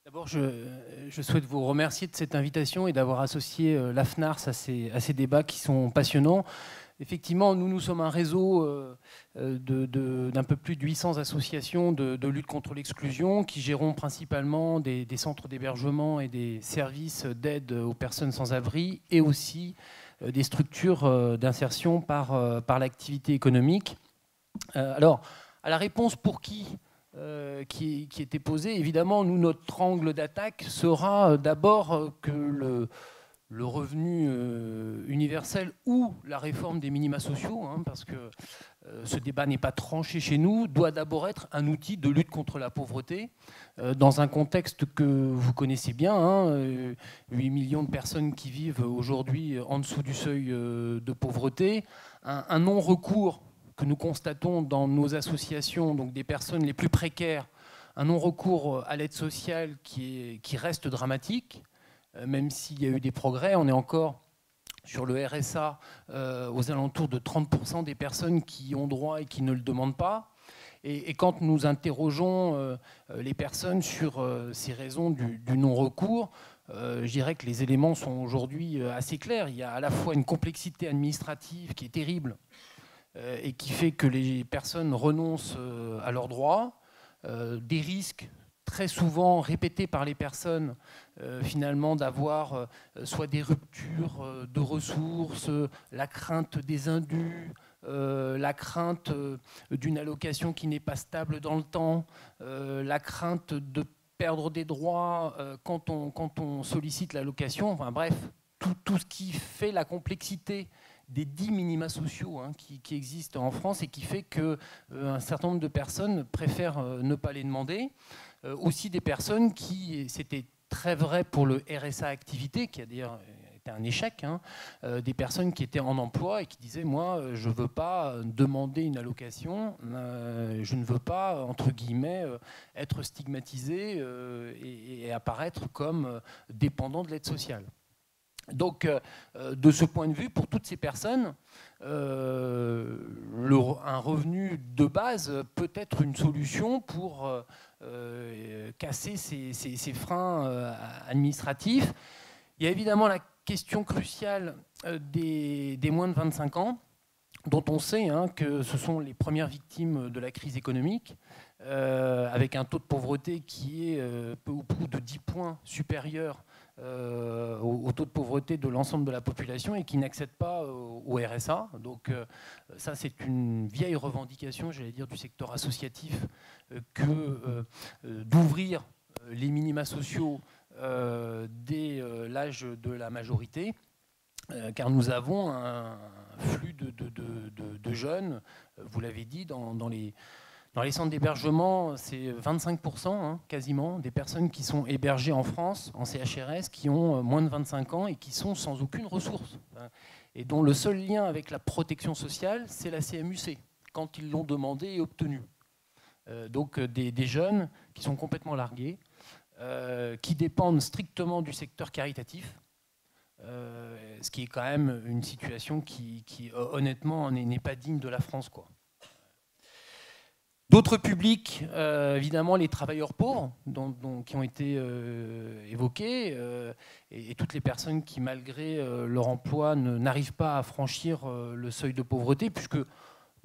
D'abord, je souhaite vous remercier de cette invitation et d'avoir associé l'AFNARS à ces débats qui sont passionnants. Effectivement, nous sommes un réseau d'un peu plus de 800 associations de lutte contre l'exclusion qui gérons principalement des centres d'hébergement et des services d'aide aux personnes sans abri et aussi des structures d'insertion par l'activité économique. Alors, à la réponse pour qui était posée, évidemment, nous, notre angle d'attaque sera d'abord que le revenu universel ou la réforme des minima sociaux, hein, parce que ce débat n'est pas tranché chez nous, doit d'abord être un outil de lutte contre la pauvreté, dans un contexte que vous connaissez bien, hein, 8 millions de personnes qui vivent aujourd'hui en dessous du seuil de pauvreté, un non-recours que nous constatons dans nos associations, donc des personnes les plus précaires, un non-recours à l'aide sociale qui reste dramatique, même s'il y a eu des progrès. On est encore sur le RSA aux alentours de 30% des personnes qui ont droit et qui ne le demandent pas. Et quand nous interrogeons les personnes sur ces raisons du non-recours, je dirais que les éléments sont aujourd'hui assez clairs. Il y a à la fois une complexité administrative qui est terrible, et qui fait que les personnes renoncent à leurs droits, des risques très souvent répétés par les personnes, finalement d'avoir soit des ruptures de ressources, la crainte des indus, la crainte d'une allocation qui n'est pas stable dans le temps, la crainte de perdre des droits quand on sollicite l'allocation, enfin bref, tout ce qui fait la complexité des 10 minima sociaux hein, qui existent en France et qui fait qu'un certain nombre de personnes préfèrent ne pas les demander. Aussi des personnes qui, c'était très vrai pour le RSA activité, qui a d'ailleurs été un échec, hein, des personnes qui étaient en emploi et qui disaient « moi, je ne veux pas demander une allocation, je ne veux pas, entre guillemets, être stigmatisé et apparaître comme dépendant de l'aide sociale ». Donc, de ce point de vue, pour toutes ces personnes, un revenu de base peut être une solution pour casser ces freins administratifs. Il y a évidemment la question cruciale des moins de 25 ans, dont on sait hein, que ce sont les premières victimes de la crise économique, avec un taux de pauvreté qui est peu ou prou de 10 points supérieur au taux de pauvreté de l'ensemble de la population et qui n'accèdent pas au RSA. Donc ça, c'est une vieille revendication, j'allais dire, du secteur associatif, que d'ouvrir les minima sociaux dès l'âge de la majorité, car nous avons un flux de jeunes, vous l'avez dit, dans les centres d'hébergement, c'est 25% hein, quasiment des personnes qui sont hébergées en France, en CHRS, qui ont moins de 25 ans et qui sont sans aucune ressource. Et dont le seul lien avec la protection sociale, c'est la CMU-C, quand ils l'ont demandé et obtenu. Donc des jeunes qui sont complètement largués, qui dépendent strictement du secteur caritatif, ce qui est quand même une situation qui honnêtement, n'est pas digne de la France, quoi. D'autres publics, évidemment les travailleurs pauvres qui ont été évoqués et toutes les personnes qui, malgré leur emploi, n'arrivent pas à franchir le seuil de pauvreté, puisque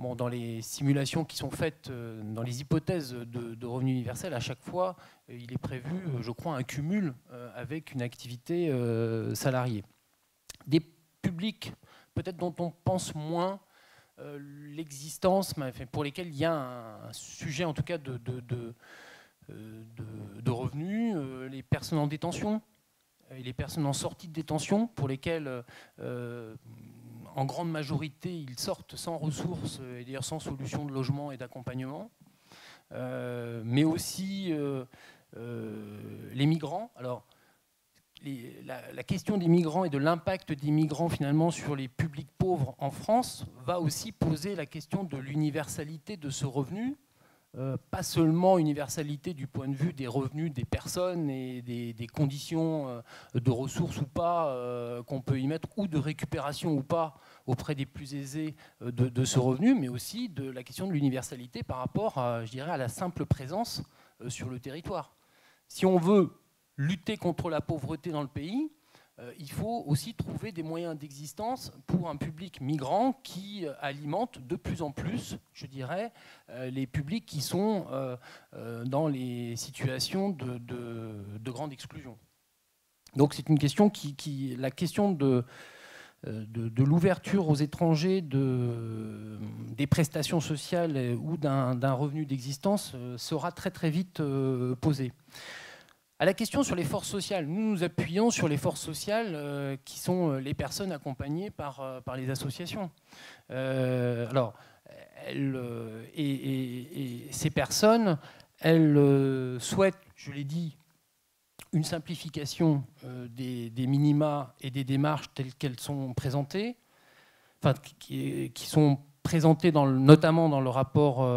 bon, dans les simulations qui sont faites, dans les hypothèses de revenu universel, à chaque fois, il est prévu, je crois, un cumul avec une activité salariée. Des publics peut-être dont on pense moins l'existence, pour lesquels il y a un sujet en tout cas de revenus, les personnes en détention et les personnes en sortie de détention, pour lesquelles en grande majorité ils sortent sans ressources et d'ailleurs sans solution de logement et d'accompagnement, mais aussi les migrants. Alors, la question des migrants et de l'impact des migrants finalement sur les publics pauvres en France va aussi poser la question de l'universalité de ce revenu, pas seulement universalité du point de vue des revenus des personnes et des conditions de ressources ou pas qu'on peut y mettre, ou de récupération ou pas auprès des plus aisés de ce revenu, mais aussi de la question de l'universalité par rapport à, je dirais, à la simple présence sur le territoire. Si on veut lutter contre la pauvreté dans le pays, il faut aussi trouver des moyens d'existence pour un public migrant qui alimente de plus en plus, je dirais, les publics qui sont dans les situations de grande exclusion. Donc c'est une question la question de l'ouverture aux étrangers des prestations sociales ou d'un revenu d'existence sera très très vite posée. À la question sur les forces sociales, nous nous appuyons sur les forces sociales qui sont les personnes accompagnées par les associations. Alors, ces personnes, elles souhaitent, je l'ai dit, une simplification des minima et des démarches telles qu'elles sont présentées, enfin, qui sont présentées notamment dans le rapport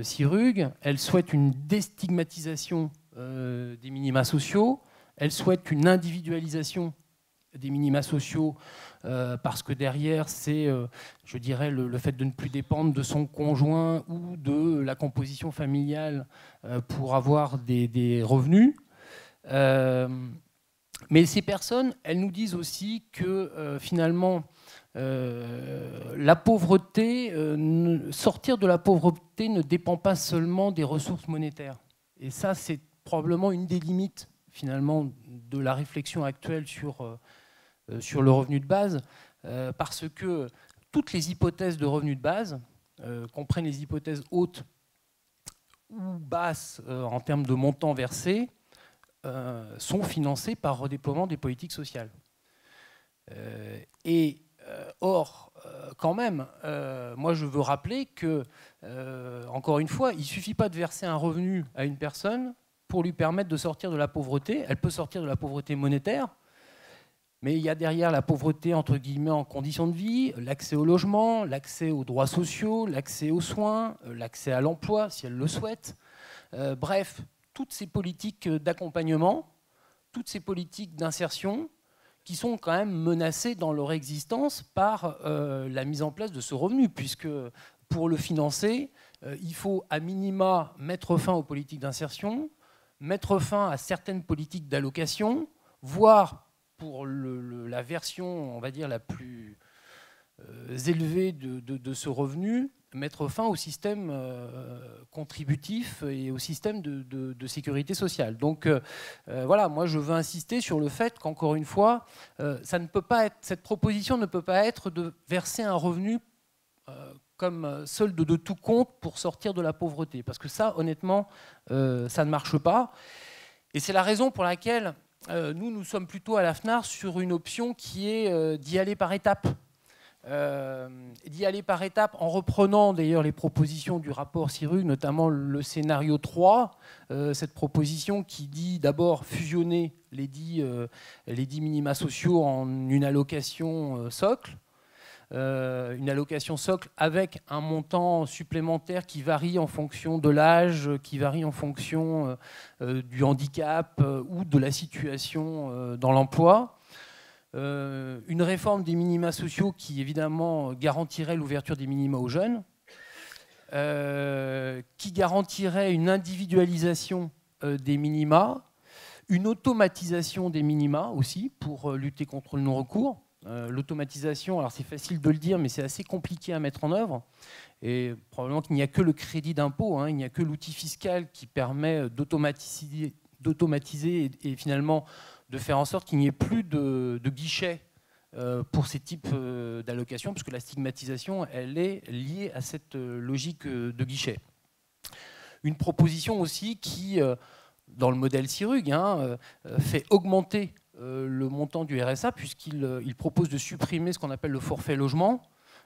Sirug. Elles souhaitent une déstigmatisation des minima sociaux. Elle souhaite une individualisation des minima sociaux parce que derrière, c'est, je dirais, le fait de ne plus dépendre de son conjoint ou de la composition familiale pour avoir des revenus. Mais ces personnes, elles nous disent aussi que finalement, la pauvreté, sortir de la pauvreté ne dépend pas seulement des ressources monétaires. Et ça, c'est probablement une des limites finalement de la réflexion actuelle sur le revenu de base, parce que toutes les hypothèses de revenu de base, comprennent les hypothèses hautes ou basses en termes de montants versés, sont financées par redéploiement des politiques sociales. Or, quand même, moi je veux rappeler que, encore une fois, il ne suffit pas de verser un revenu à une personne pour lui permettre de sortir de la pauvreté. Elle peut sortir de la pauvreté monétaire, mais il y a derrière la pauvreté, entre guillemets, en conditions de vie, l'accès au logement, l'accès aux droits sociaux, l'accès aux soins, l'accès à l'emploi, si elle le souhaite. Bref, toutes ces politiques d'accompagnement, toutes ces politiques d'insertion qui sont quand même menacées dans leur existence par la mise en place de ce revenu, puisque pour le financer, il faut à minima mettre fin aux politiques d'insertion, mettre fin à certaines politiques d'allocation, voire pour la version, on va dire, la plus élevée de ce revenu, mettre fin au système contributif et au système de sécurité sociale. Donc voilà, moi je veux insister sur le fait qu'encore une fois, ça ne peut pas être, cette proposition ne peut pas être de verser un revenu comme solde de tout compte pour sortir de la pauvreté. Parce que ça, honnêtement, ça ne marche pas. Et c'est la raison pour laquelle nous sommes plutôt à la FNAR sur une option qui est d'y aller par étapes. D'y aller par étapes en reprenant d'ailleurs les propositions du rapport Sirug, notamment le scénario 3, cette proposition qui dit d'abord fusionner les dix minima sociaux en une allocation socle. Une allocation socle avec un montant supplémentaire qui varie en fonction de l'âge, qui varie en fonction du handicap ou de la situation dans l'emploi. Une réforme des minima sociaux qui évidemment garantirait l'ouverture des minima aux jeunes, qui garantirait une individualisation des minima, une automatisation des minima aussi pour lutter contre le non-recours. L'automatisation, alors c'est facile de le dire, mais c'est assez compliqué à mettre en œuvre. Et probablement qu'il n'y a que le crédit d'impôt, il n'y a que l'outil fiscal qui permet d'automatiser et finalement de faire en sorte qu'il n'y ait plus de guichets pour ces types d'allocations, parce que la stigmatisation, elle est liée à cette logique de guichet. Une proposition aussi qui, dans le modèle Sirug, fait augmenter le montant du RSA, puisqu'il propose de supprimer ce qu'on appelle le forfait logement,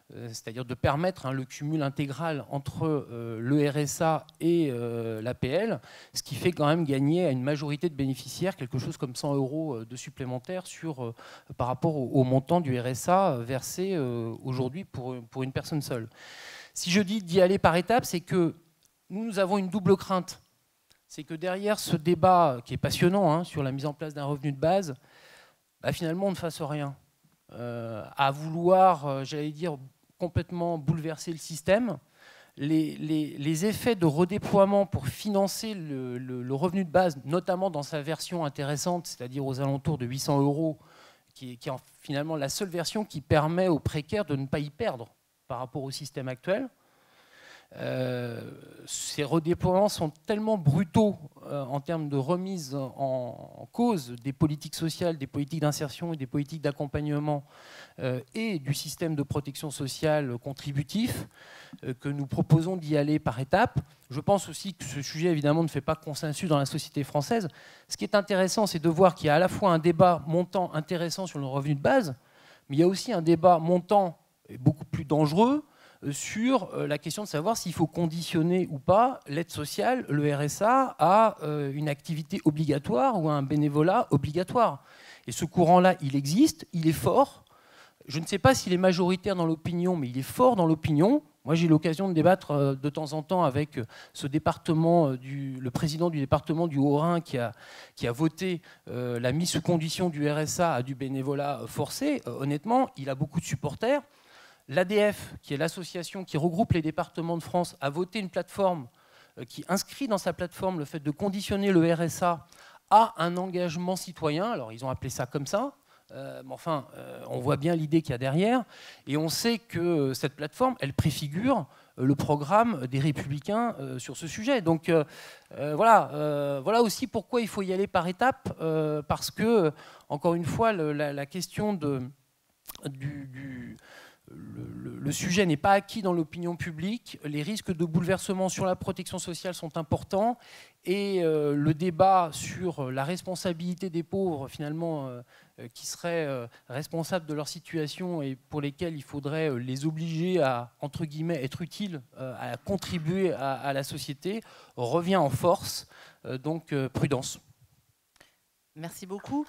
c'est-à-dire de permettre le cumul intégral entre le RSA et l'APL, ce qui fait quand même gagner à une majorité de bénéficiaires quelque chose comme 100 € de supplémentaires par rapport au montant du RSA versé aujourd'hui pour une personne seule. Si je dis d'y aller par étapes, c'est que nous avons une double crainte. C'est que derrière ce débat qui est passionnant sur la mise en place d'un revenu de base, finalement on ne fasse rien. À vouloir, j'allais dire, complètement bouleverser le système, les effets de redéploiement pour financer le revenu de base, notamment dans sa version intéressante, c'est-à-dire aux alentours de 800 €, qui est finalement la seule version qui permet aux précaires de ne pas y perdre par rapport au système actuel. Ces redéploiements sont tellement brutaux en termes de remise en cause des politiques sociales, des politiques d'insertion et des politiques d'accompagnement et du système de protection sociale contributif que nous proposons d'y aller par étapes. Je pense aussi que ce sujet, évidemment, ne fait pas consensus dans la société française. Ce qui est intéressant, c'est de voir qu'il y a à la fois un débat montant intéressant sur le revenu de base, mais il y a aussi un débat montant beaucoup plus dangereux sur la question de savoir s'il faut conditionner ou pas l'aide sociale, le RSA, à une activité obligatoire ou à un bénévolat obligatoire. Et ce courant-là, il existe, il est fort. Je ne sais pas s'il est majoritaire dans l'opinion, mais il est fort dans l'opinion. Moi, j'ai eu l'occasion de débattre de temps en temps avec ce département, le président du département du Haut-Rhin qui a voté la mise sous condition du RSA à du bénévolat forcé. Honnêtement, il a beaucoup de supporters. L'ADF, qui est l'association qui regroupe les départements de France, a voté une plateforme qui inscrit dans sa plateforme le fait de conditionner le RSA à un engagement citoyen. Alors, ils ont appelé ça comme ça. Mais enfin, on voit bien l'idée qu'il y a derrière. Et on sait que cette plateforme, elle préfigure le programme des Républicains sur ce sujet. Donc voilà aussi pourquoi il faut y aller par étapes. Parce que, encore une fois, la question le sujet n'est pas acquis dans l'opinion publique, les risques de bouleversement sur la protection sociale sont importants et le débat sur la responsabilité des pauvres, finalement, qui seraient responsables de leur situation et pour lesquels il faudrait les obliger à, entre guillemets, être utiles, à contribuer à la société, revient en force. Donc, prudence. Merci beaucoup.